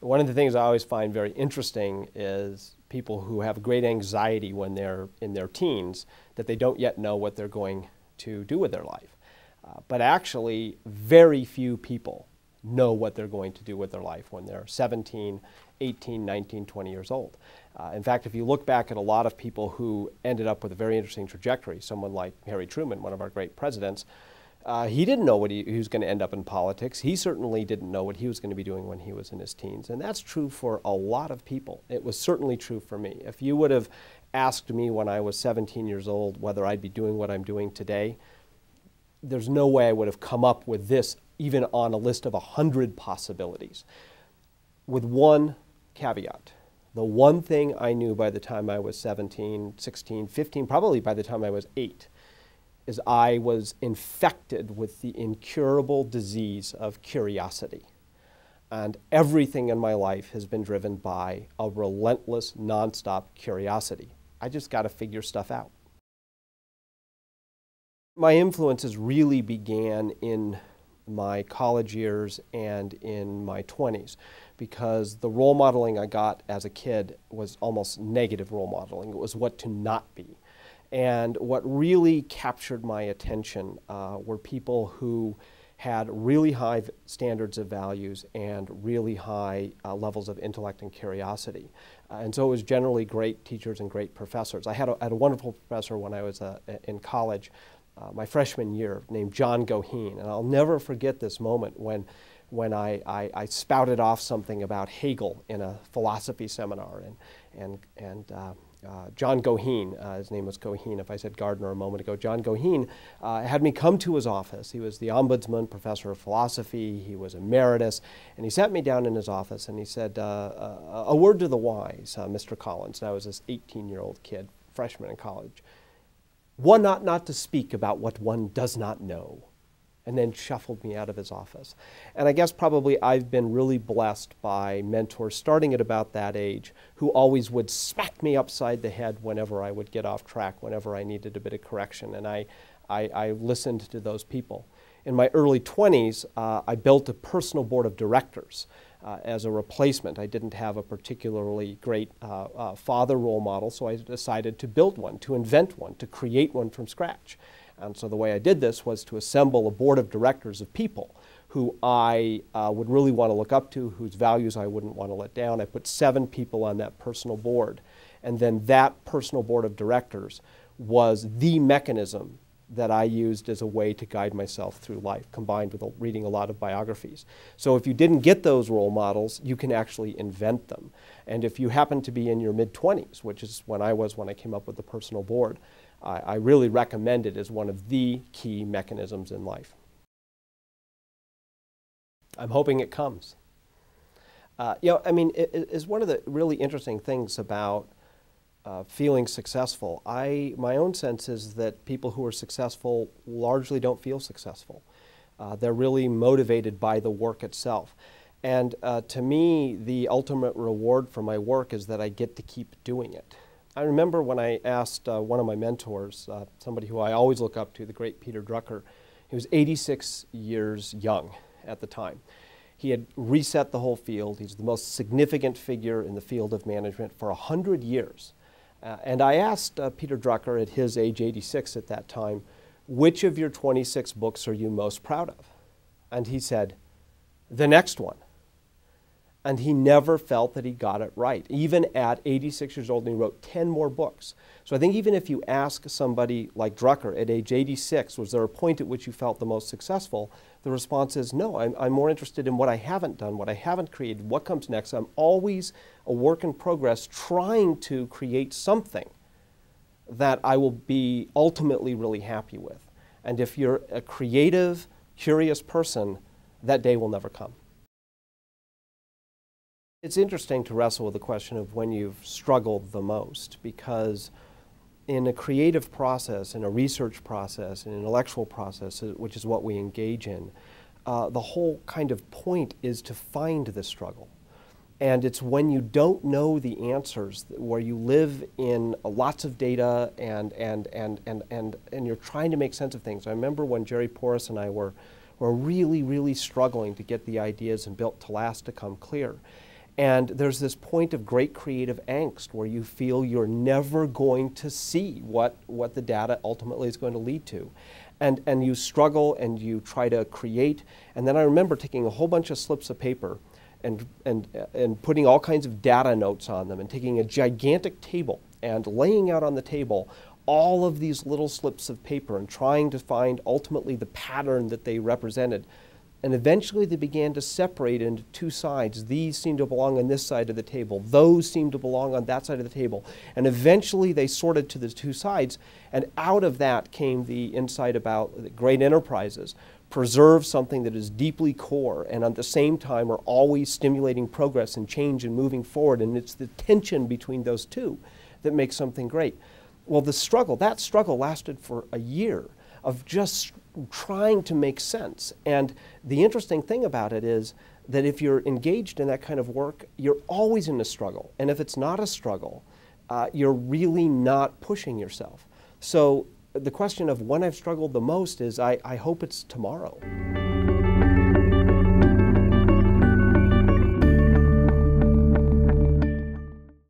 One of the things I always find very interesting is people who have great anxiety when they're in their teens that they don't yet know what they're going to do with their life. But actually, very few people know what they're going to do with their life when they're 17, 18, 19, 20 years old. In fact, if you look back at a lot of people who ended up with a very interesting trajectory, someone like Harry Truman, one of our great presidents, he didn't know he was going to end up in politics. He certainly didn't know what he was going to be doing when he was in his teens. And that's true for a lot of people. It was certainly true for me. If you would have asked me when I was 17 years old whether I'd be doing what I'm doing today, there's no way I would have come up with this even on a list of 100 possibilities. With one caveat. The one thing I knew by the time I was 17, 16, 15, probably by the time I was 8, is I was infected with the incurable disease of curiosity. And everything in my life has been driven by a relentless, nonstop curiosity. I just got to figure stuff out. My influences really began in my college years and in my 20s, because the role modeling I got as a kid was almost negative role modeling. It was what to not be. And what really captured my attention were people who had really high standards of values and really high levels of intellect and curiosity. And so it was generally great teachers and great professors. I had a wonderful professor when I was in college, my freshman year, named John Goheen. And I'll never forget this moment when I spouted off something about Hegel in a philosophy seminar. And John Goheen, his name was Goheen, if I said Gardner a moment ago, John Goheen had me come to his office. He was the ombudsman, professor of philosophy, he was emeritus, and he sat me down in his office and he said, a word to the wise, Mr. Collins. And I was this 18-year-old kid, freshman in college. One ought not to speak about what one does not know, and then shuffled me out of his office. And I guess probably I've been really blessed by mentors starting at about that age who always would smack me upside the head whenever I would get off track, whenever I needed a bit of correction, and I listened to those people. In my early 20s, I built a personal board of directors as a replacement. I didn't have a particularly great father role model, so I decided to build one, to invent one, to create one from scratch. And so the way I did this was to assemble a board of directors of people who I would really want to look up to, whose values I wouldn't want to let down. I put 7 people on that personal board. And then that personal board of directors was the mechanism that I used as a way to guide myself through life, combined with reading a lot of biographies. So if you didn't get those role models, you can actually invent them. And if you happen to be in your mid-20s, which is when I was when I came up with the personal board, I really recommend it as one of the key mechanisms in life. I'm hoping it comes. I mean, it is one of the really interesting things about feeling successful. My own sense is that people who are successful largely don't feel successful. They're really motivated by the work itself. And to me, the ultimate reward for my work is that I get to keep doing it. I remember when I asked one of my mentors, somebody who I always look up to, the great Peter Drucker. He was 86 years young at the time. He had reset the whole field. He's the most significant figure in the field of management for 100 years. And I asked Peter Drucker at his age, 86 at that time, which of your 26 books are you most proud of? And he said, the next one. And he never felt that he got it right, even at 86 years old, and he wrote 10 more books. So I think even if you ask somebody like Drucker at age 86, was there a point at which you felt the most successful? The response is no, I'm more interested in what I haven't done, what I haven't created, what comes next. I'm always a work in progress trying to create something that I will be ultimately really happy with. And if you're a creative, curious person, that day will never come. It's interesting to wrestle with the question of when you've struggled the most, because in a creative process, in a research process, in an intellectual process, which is what we engage in, the whole kind of point is to find the struggle. And it's when you don't know the answers, where you live in lots of data and you're trying to make sense of things. I remember when Jerry Porras and I were really, really struggling to get the ideas in Built to Last to come clear. And there's this point of great creative angst where you feel you're never going to see what the data ultimately is going to lead to. And you struggle and you try to create. And then I remember taking a whole bunch of slips of paper and putting all kinds of data notes on them and taking a gigantic table and laying out on the table all of these little slips of paper and trying to find ultimately the pattern that they represented. And eventually they began to separate into two sides. These seem to belong on this side of the table. Those seem to belong on that side of the table. And eventually they sorted to the two sides. And out of that came the insight about great enterprises preserve something that is deeply core and at the same time are always stimulating progress and change and moving forward. And it's the tension between those two that makes something great. Well, that struggle lasted for a year of just trying to make sense. And the interesting thing about it is that if you're engaged in that kind of work, you're always in a struggle. And if it's not a struggle, you're really not pushing yourself. So the question of when I've struggled the most is I hope it's tomorrow.